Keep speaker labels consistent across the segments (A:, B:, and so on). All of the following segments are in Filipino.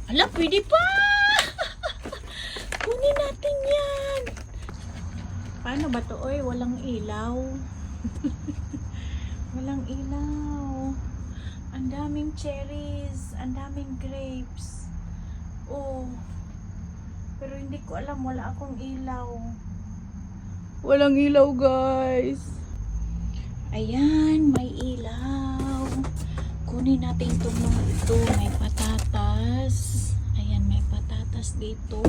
A: Hala, pwede pa! Kunin natin yan. Paano ba to? Oy, walang ilaw. Walang ilaw. Ang daming cherries. Ang daming grapes. Oh. Pero hindi ko alam. Wala akong ilaw. Walang ilaw, guys. Ayan, may ilaw. Kunin natin itong mga ito. May patatas. Ayan, may patatas dito.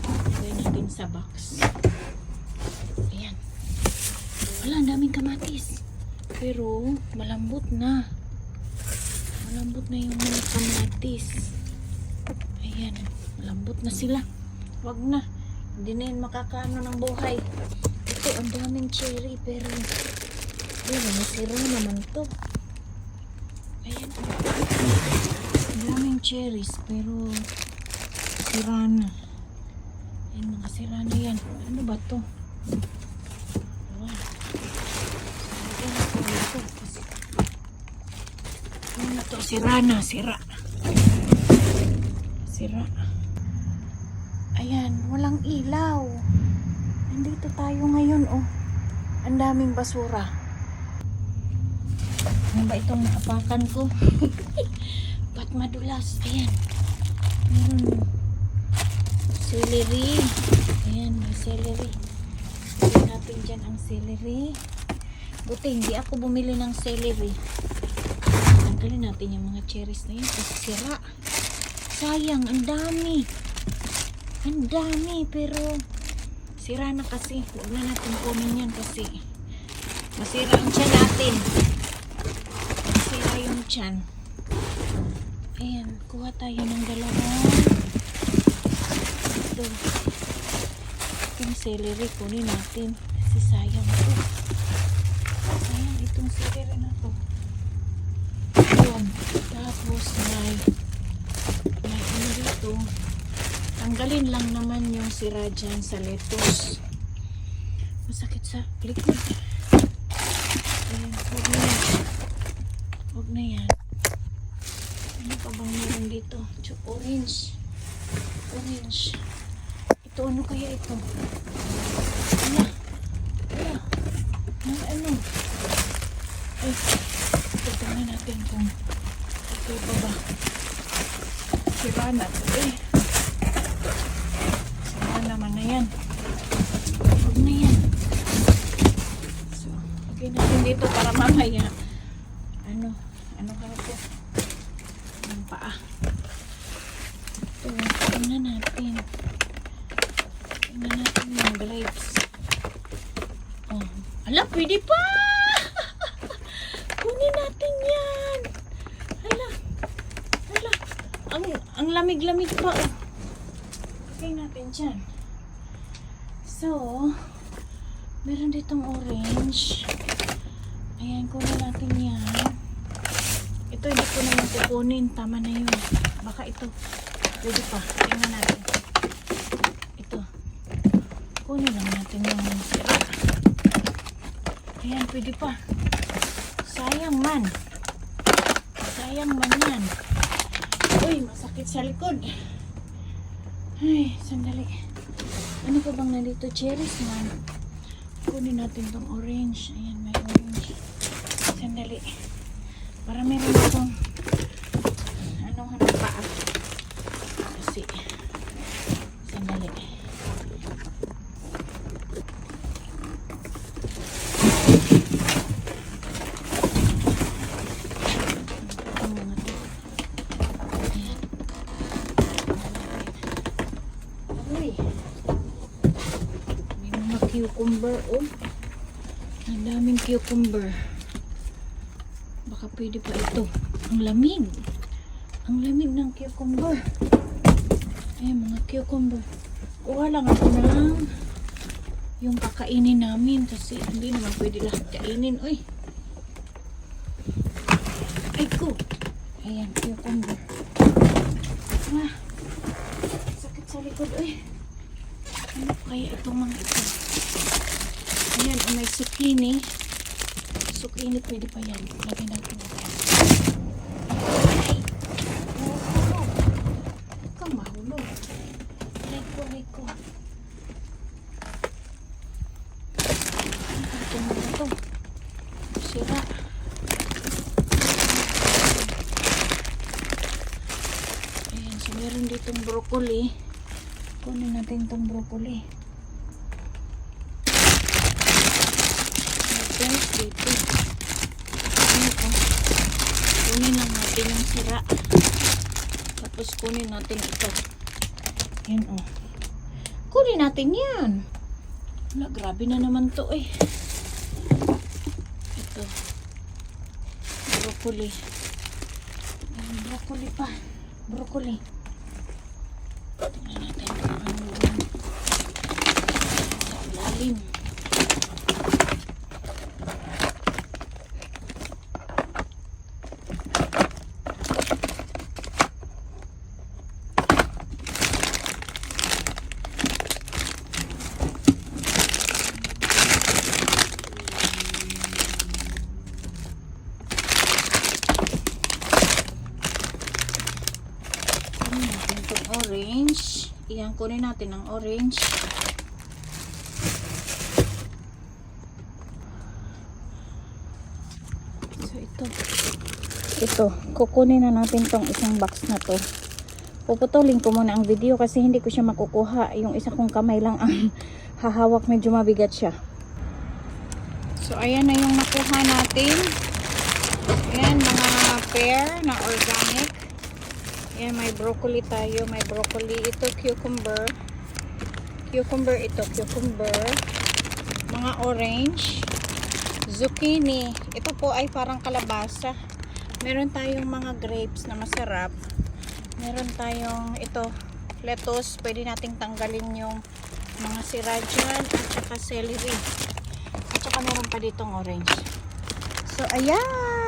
A: Lagay natin sa box. Ayan. Wala, ang daming kamatis. Pero, malambot na. Malambot na yung mga kamatis. Ayan. Malambot na sila. Wag na. Hindi na yun makakaano ng buhay. Ito, ang daming cherry. Pero, nasira naman to. Ayan. Ang daming cherries. Pero, sira na. Ayan, mga sira na yan. Ano ba to? Ano to? Sira na. Sira. Ayan, walang ilaw. Nandito tayo ngayon, oh. Ang daming basura. Ano ba itong naapakan ko? Ba't madulas? Ayan. Meron celery. Ayan, may celery. Bili natin dyan ang celery. Buti, hindi ako bumili ng celery. Tanggalin natin yung mga cherries na yun kasi sira. Sayang, ang dami. Ang dami, pero sira na kasi. Huwag na natin kunin yan kasi masira ang tiyan natin. Masira yung tiyan. Ayan, kuha tayo ng dalawa. Ito. Itong celery, kunin natin. Kasi sayang ito. Sayang itong celery na to. Ayan. Tapos may ano dito. Tanggalin lang naman yung sira dyan sa lettuce. Masakit sa likod. Ayan, huwag na yan. Huwag na yan. Ano pa bang meron dito? Orange. Orange. Ito, ano kaya ito? Ano? Ano? Ay, tignan natin kung okay pa ba. Sira na ito eh. Naman na yan. Huwag na yan. So, lagay natin dito para mamaya. Ano ka ito? Ang paa. Ito, tingnan natin. Tingnan natin yung grapes. Oh. Hala, pwede pa! Kunin natin yan. Hala. Ang lamig-lamig pa. Lagay natin dyan. So, meron ditong orange. Ayan, kunin natin yan. Ito, hindi ko naman kukunin. Tama na yun. Baka ito. Pwede pa. Tingnan natin. Ito. Kunin lang natin yung sira. Ayan, pwede pa. Sayang man. Sayang man yan. Uy, masakit sa likod. Ay, sandali. Ano pa bang nandito? Cherries man. Kunin natin tong orange. Ayan, may orange. Sandali. Para meron itong anong hanap paa. Kasi sandali. Ang mga to. Ayan. Uy. Cucumber, oh. Ang daming cucumber. Baka pwede pa ito. Ang lamig. Ang lamig ng cucumber. Ayan, mga cucumber. Kuha lang ako na lang yung kakainin namin kasi hindi naman pwede lahat kainin. Uy. Ay ko. Ayan, cucumber. Ah. Sakit sa likod, uy. Ano kaya itong mga ito? Ayan, may zucchini. Zucchini, pwede pa yan. Lagyan natin. Meron ditong broccoli. Kunin natin itong broccoli. Tapos dito. Ano ito? Kunin lang natin yung sira. Tapos kunin natin ito. Yan o. Kunin natin yan. Wala, grabe na naman to eh. Ito. Broccoli. Ayan, broccoli pa. Broccoli. Tingnan natin kung ano yun. Sa ilalim. Orange. Iyan, kunin natin ang orange. So, ito. Kukunin na natin tong isang box na to. Puputulin ko muna ang video kasi hindi ko siya makukuha. Yung isa kong kamay lang ang hahawak. Medyo mabigat siya. So, ayan na yung nakuha natin. Ayan, mga pear na organic. Ayan, may broccoli tayo. May broccoli. Ito, cucumber. Cucumber ito. Cucumber. Mga orange. Zucchini. Ito po ay parang kalabasa. Meron tayong mga grapes na masarap. Meron tayong ito, lettuce. Pwede nating tanggalin yung mga sira dyan. At saka celery. At saka meron pa ditong orange. So, ayan.